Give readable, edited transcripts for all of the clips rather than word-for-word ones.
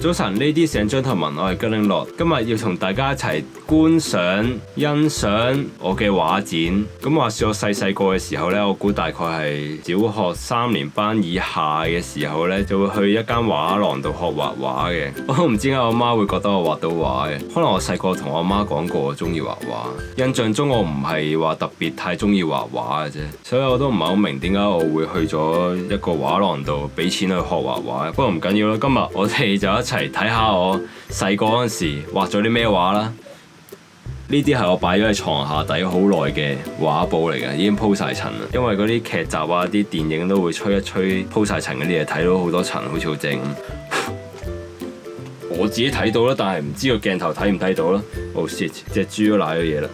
早晨，Ladies and Gentlemen，我係 Glenlord，今日要同大家一齊觀賞、欣賞我嘅畫展。咁話說我細個嘅時候呢，我估大概係小學3年班以下嘅時候呢，就會去一間畫廊度學畫畫嘅。我都唔知點解我媽會覺得我畫到畫嘅，可能我細個同我媽講過我中意畫畫。印象中我唔係話特別太中意畫畫嘅啫，所以我都唔係好明點解我會去咗一個畫廊度俾錢去學畫畫。不過唔緊要啦，今日我哋就一齊睇下我細個嗰陣時畫咗啲咩畫啦。呢啲係我擺咗喺床下底好耐嘅畫布嚟嘅，已經鋪晒塵啦。因為嗰啲劇集啊、啲電影都會吹一吹鋪晒塵嗰啲嘢，睇到好多塵，好似好正咁。我自己睇到啦，但係唔知個鏡頭睇唔睇到啦。Oh shit！ 隻豬都瀨咗嘢啦。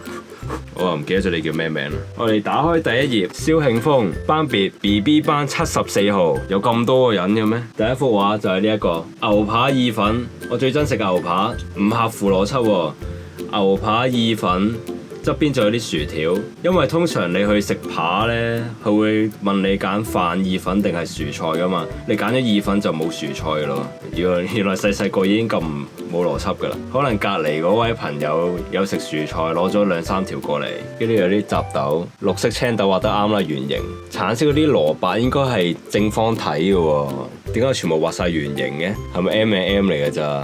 我又唔記得咗你叫咩名啦。我哋打開第一頁，蕭慶峰班別 BB 班74號，有咁多個人嘅咩？第一幅畫就係呢一個牛扒意粉，我最憎食牛扒，唔合乎邏輯喎。牛扒意粉側邊仲有啲薯條，因為通常你去食扒呢，佢會問你揀飯意粉定係薯菜噶嘛，你揀咗意粉就冇薯菜噶咯。原來細個已經咁冇邏輯噶啦，可能隔離嗰位朋友有食薯菜，攞咗2-3條過嚟，跟住有啲雜豆，綠色青豆畫得啱啦，圓形，橙色嗰啲蘿蔔應該係正方體嘅喎，點解全部畫晒圓形嘅？係咪 M&M 嚟嘅咋？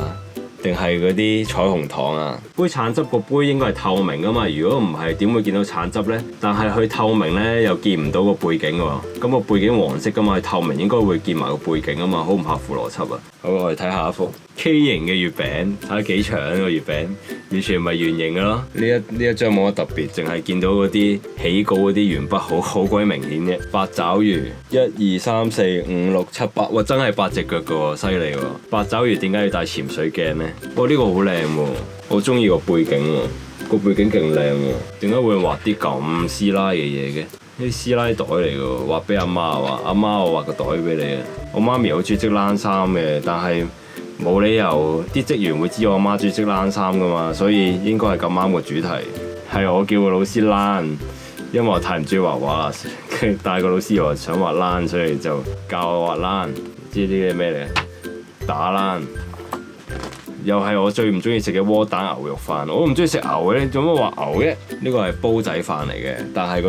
定係嗰啲彩虹糖啊？杯橙汁個杯應該係透明噶嘛，如果唔係點會見到橙汁呢？但係佢透明呢，又見唔到個背景喎，咁個背景黃色噶嘛，佢透明應該會見埋個背景啊嘛，好唔合乎邏輯啊！好，我哋睇下一幅 K 型嘅月餅，睇下幾長呢個月餅，完全唔係圓形嘅咯。呢一張冇乜特別，淨係見到嗰啲起稿嗰啲鉛筆好鬼明顯嘅。八爪魚1、2、3、4、5、6、7、8，哇真係8隻腳嘅喎，犀利喎！八爪魚點解要戴潛水鏡呢？哇呢個好靚喎，我中意個背景喎，個背景勁靚喎。點解會畫啲咁師奶嘅嘢嘅？呢啲師奶袋嚟嘅喎，畫俾阿媽話，阿媽我畫個袋俾你啊！我媽咪好中意織冷衫嘅，但係冇理由啲職員會知我阿媽中意織冷衫噶嘛，所以應該係咁啱個主題。係我叫個老師冷，因為我太唔中意畫畫啦，但係個老師又話想畫冷，所以就教我畫冷。唔知呢啲係咩嚟？打冷。又係我最唔中意食嘅窩蛋牛肉飯，我唔中意食牛嘅，你做乜畫牛嘅？呢個係煲仔飯嚟嘅，但係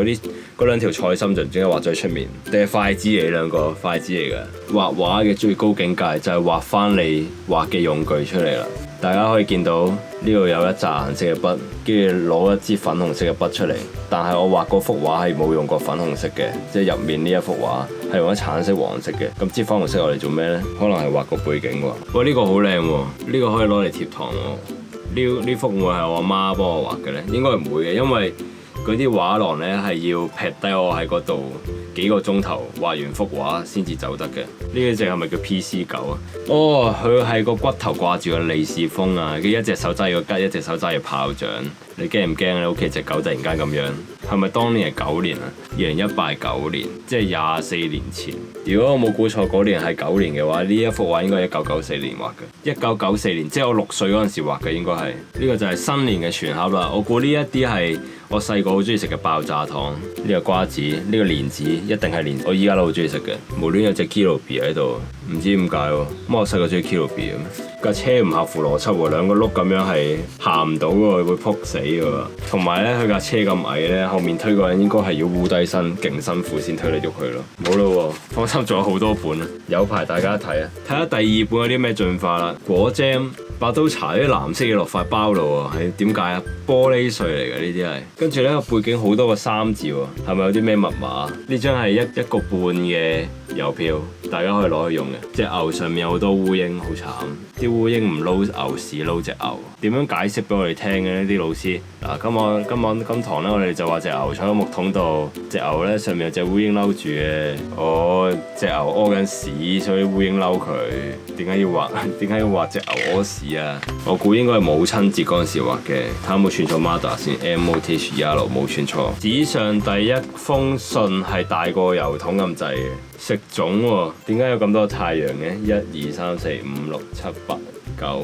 嗰兩條菜心就唔知點解畫咗喺出面，定係筷子嚟？兩個筷子嚟嘅。畫畫嘅最高境界就係畫翻你畫嘅用具出嚟啦。大家可以見到呢度有一紮顏色嘅筆，跟住攞一支粉紅色嘅筆出嚟。但係我畫嗰幅畫係冇用過粉紅色嘅，即係入面呢一幅畫係用咗橙色、黃色嘅。咁支粉紅色我嚟做咩呢？可能係畫個背景喎。喂，呢個好靚喎，呢個可以攞嚟貼堂喎。呢幅會係我阿媽幫我畫嘅呢？應該唔會嘅，因為嗰啲畫廊呢係要劈低我喺嗰度幾個鐘頭畫完幅畫先至走得嘅。呢隻係咪叫 PC 狗啊？哦，佢係個骨頭掛住個利是封啊，跟住一隻手揸住個吉，一隻手揸住炮仗。你驚唔驚你屋企隻狗突然間咁樣？係咪當年係9年啊？2018-9年，即係24年前。如果我冇估錯，嗰年係9年嘅話，呢一幅畫應該係1994年畫嘅。1994年，即係我6歲嗰陣時畫嘅，應該係。呢個就係新年嘅全盒啦。我估呢一啲係我細個好中意食嘅爆炸糖。呢個瓜子，呢個蓮子，一定係蓮子。我依家都好中意食嘅。無端有隻 Kilobi 喺度，唔知點解喎。咁我細個中意 Kilobi 嘅咩？架車唔合乎邏輯喎，兩個轆咁樣係行唔到喎，會撲死喎。同埋咧，佢架車咁矮咧，後面推個人應該係要烏低身，勁辛苦先推得喐佢咯。冇咯喎，放心，仲有好多本啊，有排大家睇啊。睇下第2本有啲咩進化啦。果醬、白刀茶啲藍色嘢落塊包度喎，係點解啊？玻璃碎嚟嘅呢啲係。跟住咧個背景好多個3字喎，係咪有啲咩密碼？呢張係一個半嘅郵票，大家可以攞去用嘅。隻牛上面有好多烏蠅，好慘。啲烏蠅唔撈牛屎，撈隻牛。點樣解釋俾我哋聽嘅呢啲老師？嗱，今堂咧，我哋就話隻牛坐喺木桶度，隻牛咧上面有隻烏蠅嬲住嘅。哦，隻牛屙緊屎，所以烏蠅嬲佢。點解要畫隻牛屙屎啊？我估應該係母親節嗰陣時畫嘅，睇下有冇串錯 mother 先。MOTHER 冇串錯。紙上第一封信係大過郵筒咁滯嘅。食種喎，點解有咁多太陽嘅？1、2、3、4、5、6、7、8、9、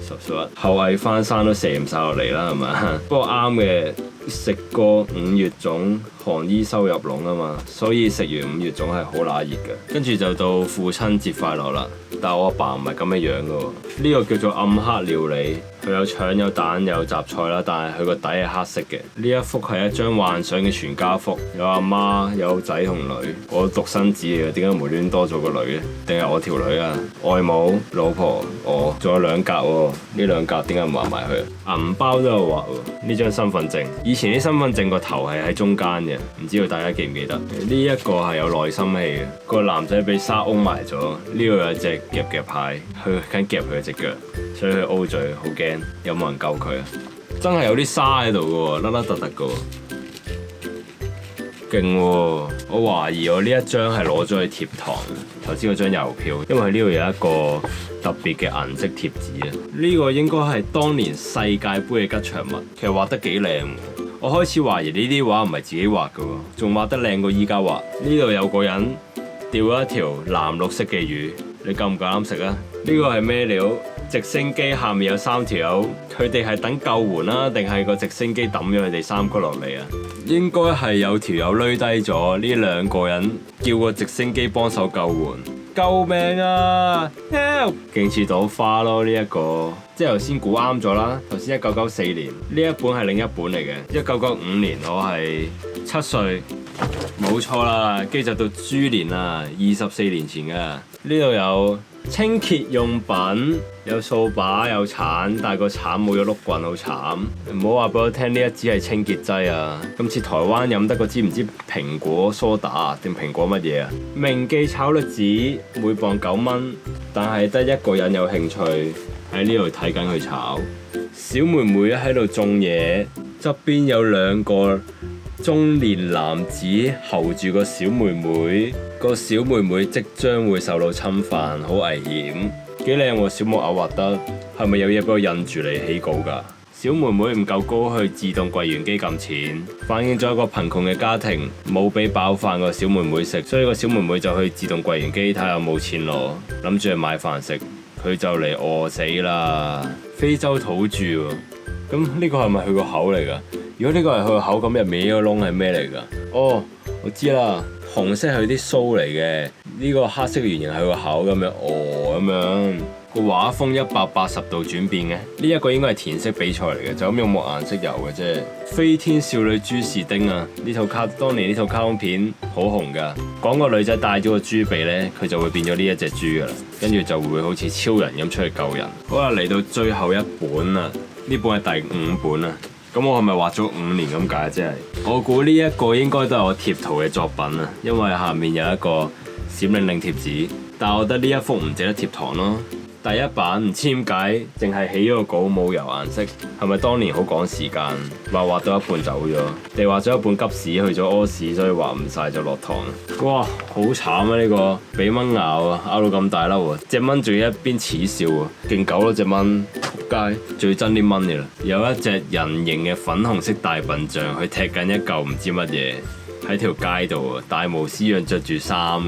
10、11，後羿翻山都射唔晒落嚟啦，係嘛？不過啱嘅，食過5月粽，寒衣收入籠啊嘛，所以食完5月粽係好乸熱嘅。跟住就到父親節快樂啦，但係我阿爸唔係咁嘅樣噶喎，呢個叫做暗黑料理。佢有腸有蛋有雜菜啦，但係佢個底係黑色嘅。呢一幅係一張幻想嘅全家福，有阿媽有仔同女。我獨生子嚟嘅，點解無端多咗個女咧？定係我條女啊？外母、老婆、我，仲有2格喎。呢2格點解唔畫埋佢啊？銀包都有畫喎。呢張身份證，以前啲身份證個頭係喺中間嘅，唔知道大家記唔記得？呢一個係有內心戲嘅，個男仔俾沙擁埋咗，呢度有隻夾夾蟹，佢緊夾佢隻腳，所以佢 O 嘴，好驚。有冇人救佢啊？真係有啲沙喺度嘅喎，凹凹凸凸嘅喎，勁喎！我懷疑我呢一張係攞咗去貼堂，頭先嗰張郵票，因為呢度有一個特別嘅銀色貼紙啊！呢個應該係當年世界盃嘅吉祥物，其實畫得幾靚喎。我開始懷疑呢啲畫唔係自己畫嘅喎，仲畫得靚過依家畫。呢度有個人釣咗一條藍綠色嘅魚，你夠唔夠膽食啊？呢個係咩料？直升機下面有3條友，佢哋係等救援啦，定係個直升機抌咗佢哋3個落嚟啊？應該係有條友攣低咗，呢2個人叫個直升機幫手救援。救命啊 ！Help！ 勁似朵花咯，呢一個即係頭先估啱咗啦。頭先1994年，呢一本係另一本嚟嘅。1995年我係7歲，冇錯啦。跟住就到豬年啦，24年前㗎。呢度有清潔用品，有掃把有鏟，但係個鏟冇咗碌棍，好慘。唔好話俾我聽呢一支係清潔劑啊！今次台灣飲得嗰支唔知蘋果蘇打定蘋果乜嘢啊？明記炒栗子每磅9蚊，但係得一個人有興趣喺呢度睇緊佢炒。小妹妹喺度種嘢，側邊有2個中年男子候住個小妹妹，個小妹妹即將會受到侵犯，好危險。幾靚喎，小木偶畫得，係咪有嘢俾我印住嚟起稿㗎？小妹妹唔夠高去自動櫃員機撳錢，反映咗一個貧窮嘅家庭冇俾飽飯個小妹妹食，所以個小妹妹就去自動櫃員機睇下有冇錢攞，諗住去買飯食，佢就嚟餓死啦！非洲土著喎，咁呢個係咪佢個口嚟㗎？如果呢個係佢個口，咁入面呢個窿係咩嚟㗎？哦，我知啦，紅色係佢啲鬚嚟嘅，呢個黑色嘅圓形係佢個口咁樣，咁樣。個畫風180度轉變嘅，呢一個應該係填色比賽嚟嘅，就咁用木顏色油嘅啫。飛天少女豬士丁啊，當年呢套卡通片好紅㗎，講個女仔戴咗個豬鼻呢，佢就會變咗呢一隻豬㗎啦，跟住就會好似超人咁出去救人。好啦，嚟到最後一本啦，呢本係第5本啦。咁我係咪畫咗5年咁解？即係我估呢一個應該都係我貼圖嘅作品啊，因為下面有一個閃靈靈貼紙，但係我覺得呢一幅唔值得貼堂咯。第一版唔知點解淨係起咗個稿冇油顏色，係咪當年好趕時間，畫到一半走咗？定畫咗一半急屎去咗屙屎，所以畫唔晒就落堂？哇，好慘啊！呢個俾蚊咬啊，咬到咁大粒喎，隻蚊仲要一邊恥笑喎，勁狗咯隻蚊，仆街，最憎啲蚊嘅啦。有一隻人形嘅粉紅色大笨象，佢踢緊一嚿唔知乜嘢。喺條街度啊，大模斯樣着住衫喎，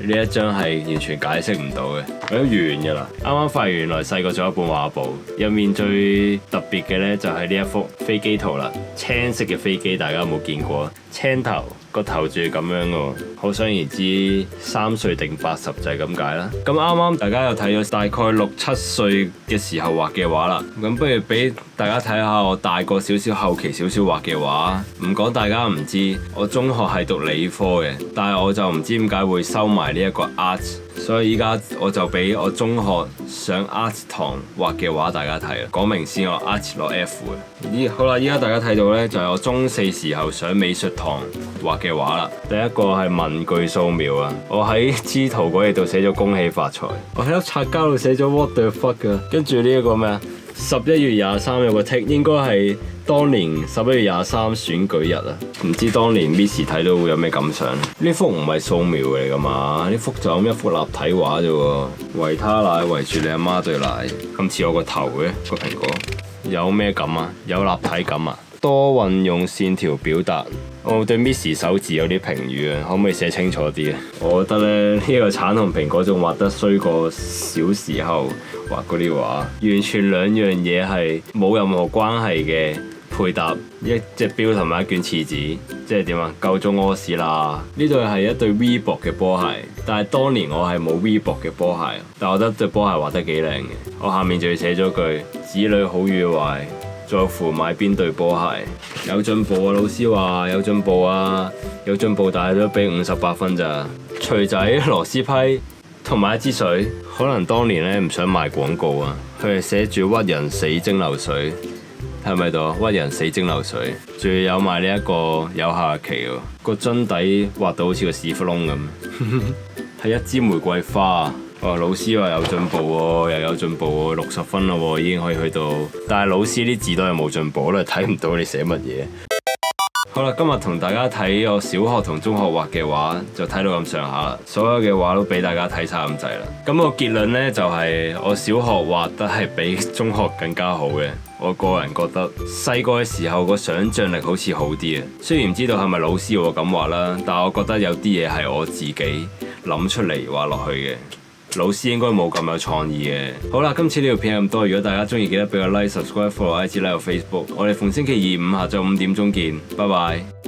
呢一張係完全解釋唔到嘅，我都完㗎啦。啱啱發現原來細個仲有一本畫簿，入面最特別嘅呢就係呢一幅飛機圖啦，青色嘅飛機，大家有冇見過？青頭個頭仲要咁樣嘅喎，可想而知3歲定80就係咁解啦。咁啱啱大家又睇咗大概6、7歲嘅時候畫嘅畫啦，咁不如俾大家睇下我大個少少、後期少少畫嘅畫。唔講大家唔知，我中學係讀理科嘅，但係我就唔知點解會收埋呢一個 art，所以依家我就俾我中學上 art 堂畫嘅畫大家睇啦。講明先，我 art 攞 F 嘅。好啦，依家大家睇到呢，就係我中4時候上美術堂畫嘅畫啦。第一個係文具素描啊，我喺知圖嗰度寫咗恭喜發財，我喺粒擦膠度寫咗 what the fuck 噶，跟住呢一個咩啊？11月23有個 tick， 應該係當年11月23選舉日啊，唔知當年 Miss 睇到會有咩感想？呢幅唔係素描嚟噶嘛？呢幅就咁一幅立體畫啫喎，維他奶圍住你阿媽對奶，咁似我個頭嘅個蘋果，有咩感啊？有立體感啊？多運用線條表達。我對 Miss 手字有啲評語啊，可唔可以寫清楚啲啊？我覺得咧呢個橙同蘋果仲畫得衰過小時候畫嗰啲畫，完全兩樣嘢係冇任何關係嘅配搭一隻錶同埋一卷廁紙，即係點啊？夠鐘屙屎啦！呢對係一對 Reebok 嘅波鞋，但係當年我係冇 Reebok 嘅波鞋，但我覺得對波鞋畫得幾靚嘅。我下面就要寫咗句：子女好與壞，在乎買邊對波鞋。有進步啊！老師話有進步啊，有進步，但係都俾58分咋。錘仔、螺絲批同埋一支水，可能當年咧唔想賣廣告啊，佢係寫住屈人死蒸餾水，係咪度？屈人死蒸餾水，仲要有埋呢一個有效日期喎，個樽底畫到好似個屎窟窿咁，係一支玫瑰花。哦，老師話有進步喎，又有進步喎，60分啦喎，已經可以去到。但係老師啲字都係冇進步，我都係睇唔到你寫乜嘢。好啦，今日同大家睇我小學同中學畫嘅畫，就睇到咁上下啦。所有嘅畫都俾大家睇晒咁滯啦。咁個結論呢，就係我小學畫得係比中學更加好嘅。我個人覺得細個嘅時候個想像力好似好啲啊。雖然唔知道係咪老師要我咁畫啦，但係我覺得有啲嘢係我自己諗出嚟畫落去嘅。老師應該冇咁有創意嘅。好啦，今次呢條片係咁多。如果大家中意，記得俾個 like、subscribe、follow IG、like 同 Facebook。我哋逢星期二、5下晝5點鐘見。拜拜。